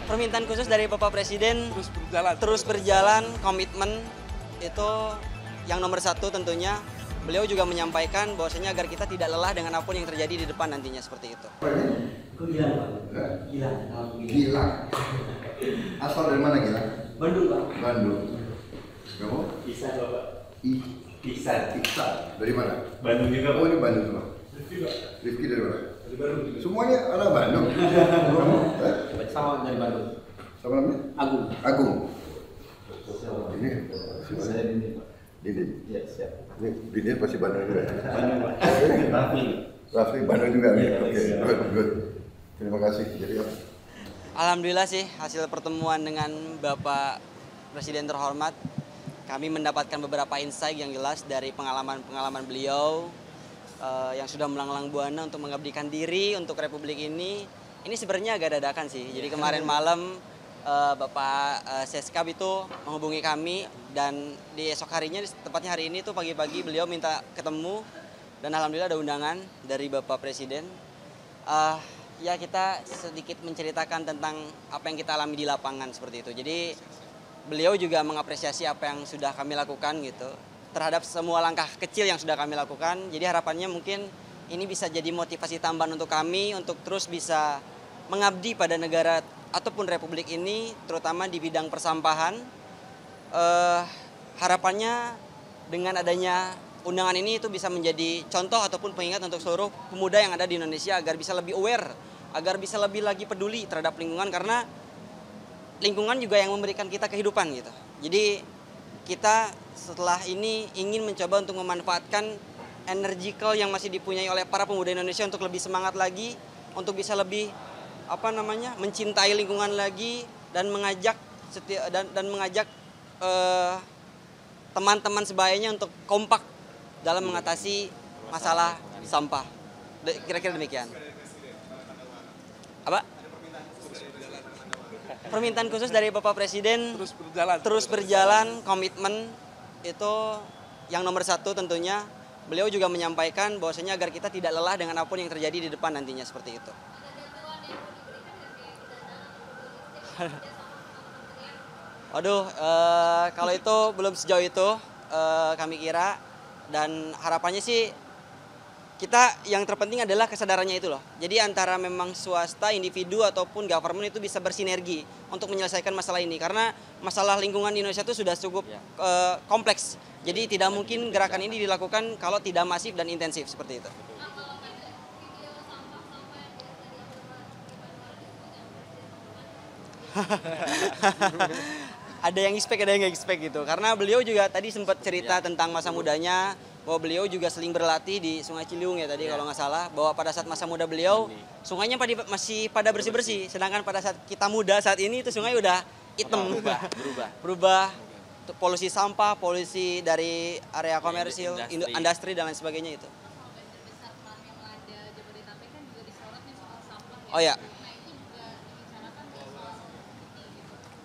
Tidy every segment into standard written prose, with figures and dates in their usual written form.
Permintaan khusus dari Bapak Presiden terus berjalan, komitmen itu yang nomor satu tentunya. Beliau juga menyampaikan bahwasanya agar kita tidak lelah dengan apapun yang terjadi di depan nantinya seperti itu. Aku Gilang, Pak. Gilang. Gilang. Asal dari mana Gilang? Bandung, Pak. Bandung. Kamu? Bisa, Bapak. Iksan. Dari mana? Bandung juga, Pak. Oh, ini Bandung semua. Rifki dari mana? Dari Bandung. Semuanya anak Bandung. Kamu? Sama dari Bandung. Sama namanya? Agung. Ini Saya ini, Pak. Dini. Iya, siap. Ini Dini pasti Bandung juga. Bandung, Pak. Raffi. Raffi Bandung juga. Iya, Oke, siap. good. Terima kasih. Jadi Alhamdulillah sih hasil pertemuan dengan Bapak Presiden terhormat, kami mendapatkan beberapa insight yang jelas dari pengalaman beliau yang sudah melanglang buana untuk mengabdikan diri untuk Republik ini. Ini sebenarnya agak dadakan sih. Jadi kemarin malam Bapak Seskap itu menghubungi kami dan di esok harinya, tepatnya hari ini tuh pagi-pagi beliau minta ketemu dan alhamdulillah ada undangan dari Bapak Presiden. Ya kita sedikit menceritakan tentang apa yang kita alami di lapangan seperti itu. Jadi beliau juga mengapresiasi apa yang sudah kami lakukan gitu terhadap semua langkah kecil yang sudah kami lakukan. Jadi harapannya mungkin ini bisa jadi motivasi tambahan untuk kami untuk terus bisa mengabdi pada negara ataupun Republik ini, terutama di bidang persampahan. Harapannya dengan adanya undangan ini itu bisa menjadi contoh ataupun pengingat untuk seluruh pemuda yang ada di Indonesia agar bisa lebih aware, agar bisa lebih lagi peduli terhadap lingkungan, karena lingkungan juga yang memberikan kita kehidupan gitu. Jadi kita setelah ini ingin mencoba untuk memanfaatkan energical yang masih dipunyai oleh para pemuda Indonesia untuk lebih semangat lagi, untuk bisa lebih mencintai lingkungan lagi dan mengajak teman-teman sebayanya untuk kompak dalam mengatasi masalah sampah. Kira-kira demikian. Apa? Permintaan khusus dari Bapak Presiden terus berjalan, komitmen itu yang nomor satu tentunya. Beliau juga menyampaikan bahwasanya agar kita tidak lelah dengan apapun yang terjadi di depan nantinya seperti itu. Waduh, kalau itu belum sejauh itu kami kira, dan harapannya sih kita yang terpenting adalah kesadarannya itu loh. Jadi antara memang swasta, individu ataupun government itu bisa bersinergi untuk menyelesaikan masalah ini, karena masalah lingkungan di Indonesia itu sudah cukup kompleks. Jadi tidak mungkin gerakan ini dilakukan kalau tidak masif dan intensif seperti itu. Ada yang expect, ada yang nggak expect gitu. Karena beliau juga tadi sempat cerita tentang masa mudanya, bahwa beliau juga sering berlatih di Sungai Ciliwung ya tadi kalau nggak salah, bahwa pada saat masa muda beliau sungainya masih pada bersih-bersih, sedangkan pada saat kita muda saat ini itu sungai udah hitam, berubah. Polusi sampah, polusi dari area komersil, industri dan lain sebagainya itu. Oh ya.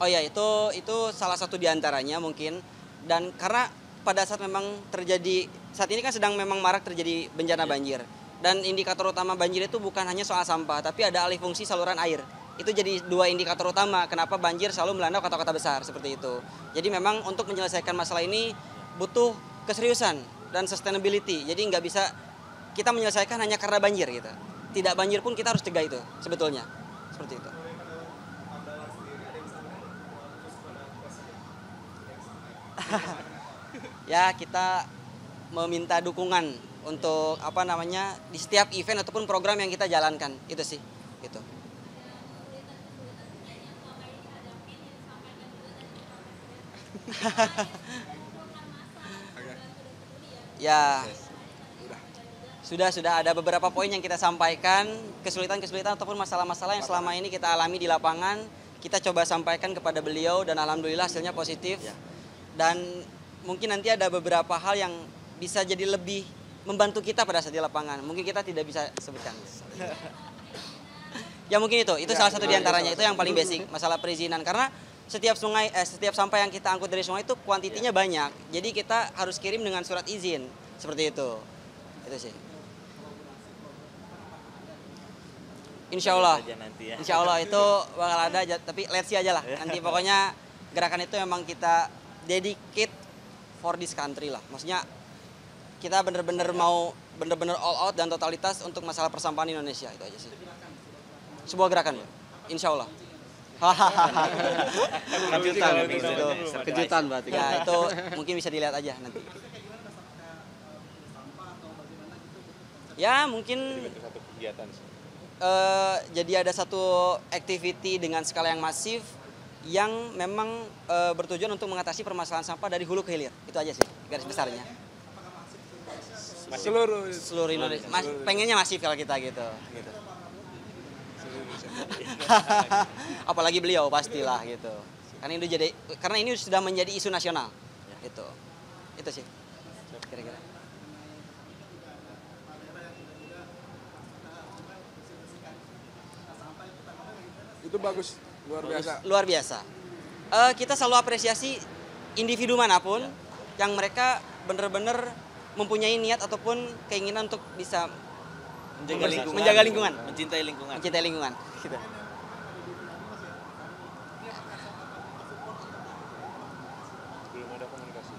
Oh ya, itu salah satu diantaranya mungkin. Dan karena pada saat memang terjadi, saat ini kan sedang memang marak terjadi bencana banjir. Dan indikator utama banjir itu bukan hanya soal sampah, tapi ada alih fungsi saluran air. Itu jadi dua indikator utama kenapa banjir selalu melanda kota-kota besar seperti itu. Jadi memang untuk menyelesaikan masalah ini butuh keseriusan dan sustainability. Jadi nggak bisa kita menyelesaikan hanya karena banjir gitu. Tidak banjir pun kita harus cegah itu sebetulnya. Seperti itu. Ya, kita meminta dukungan untuk di setiap event ataupun program yang kita jalankan, itu sih gitu. Ya, sudah ada beberapa poin yang kita sampaikan, kesulitan-kesulitan ataupun masalah-masalah yang selama ini kita alami di lapangan, kita coba sampaikan kepada beliau dan alhamdulillah hasilnya positif. Dan mungkin nanti ada beberapa hal yang bisa jadi lebih membantu kita pada saat di lapangan. Mungkin kita tidak bisa sebutkan. Ya mungkin itu salah satu diantaranya, itu yang paling basic, masalah perizinan. Karena setiap sampah yang kita angkut dari sungai itu kuantitinya banyak. Jadi kita harus kirim dengan surat izin, seperti itu. Itu sih. Insya Allah. Aja nanti ya. Insya Allah itu bakal ada, tapi let's see aja lah. Nanti pokoknya gerakan itu memang kita dedicate for this country lah. Maksudnya kita bener-bener mau bener-bener all out dan totalitas untuk masalah persampahan Indonesia, itu aja sih. Sebuah gerakan ya, insya Allah. Kejutan, Kejutan berarti. Ya itu mungkin bisa dilihat aja nanti. Ya mungkin Satu kegiatan sih. jadi ada satu activity dengan skala yang masif yang memang bertujuan untuk mengatasi permasalahan sampah dari hulu ke hilir. Itu aja sih garis besarnya. Seluruh Indonesia. Pengennya masif kalau kita gitu. Apalagi beliau pastilah gitu. Karena ini sudah menjadi isu nasional. Itu sih. Kira-kira. Itu bagus, luar biasa. Luar biasa. Kita selalu apresiasi individu manapun yang mereka benar-benar mempunyai niat ataupun keinginan untuk bisa menjaga lingkungan, mencintai lingkungan. mencintai lingkungan. Gitu. Belum ada komunikasi.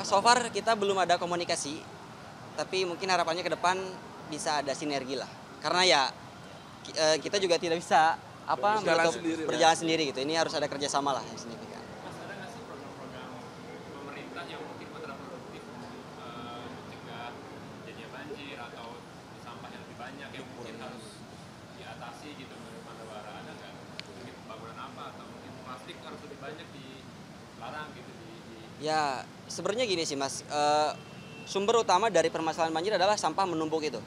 So far kita belum ada komunikasi, tapi mungkin harapannya ke depan bisa ada sinergi lah. Karena ya kita juga tidak bisa berjalan sendiri gitu. Ini harus ada kerjasama lah yang signifikan. Pemerintah yang mungkin kontraproduktif mencegah jadinya banjir atau sampah yang lebih banyak yang mungkin harus diatasi gitu menurut Mas Bara, ada nggak mungkin pembangunan apa atau mungkin plastik harus lebih banyak dilarang gitu Ya sebenarnya gini sih Mas, sumber utama dari permasalahan banjir adalah sampah menumpuk itu.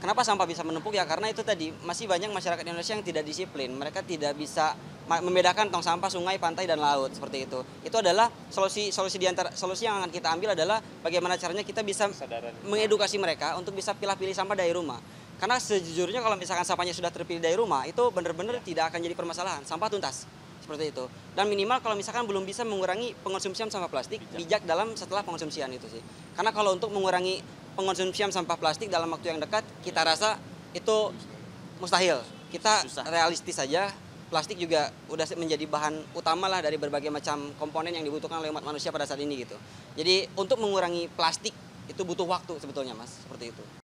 Kenapa sampah bisa menumpuk? Ya karena itu tadi masih banyak masyarakat Indonesia yang tidak disiplin. Mereka tidak bisa membedakan tong sampah sungai, pantai dan laut seperti itu. Itu adalah solusi yang akan kita ambil adalah bagaimana caranya kita bisa mengedukasi mereka untuk bisa pilih-pilih sampah dari rumah. Karena sejujurnya kalau misalkan sampahnya sudah terpilih dari rumah itu benar-benar tidak akan jadi permasalahan. Sampah tuntas seperti itu. Dan minimal kalau misalkan belum bisa mengurangi pengonsumsian sampah plastik, bijak dalam setelah pengonsumsian itu sih. Karena kalau untuk mengurangi pengonsumsian sampah plastik dalam waktu yang dekat, kita rasa itu mustahil. Kita realistis saja, plastik juga udah menjadi bahan utama lah dari berbagai macam komponen yang dibutuhkan oleh umat manusia pada saat ini gitu. Jadi untuk mengurangi plastik itu butuh waktu sebetulnya Mas, seperti itu.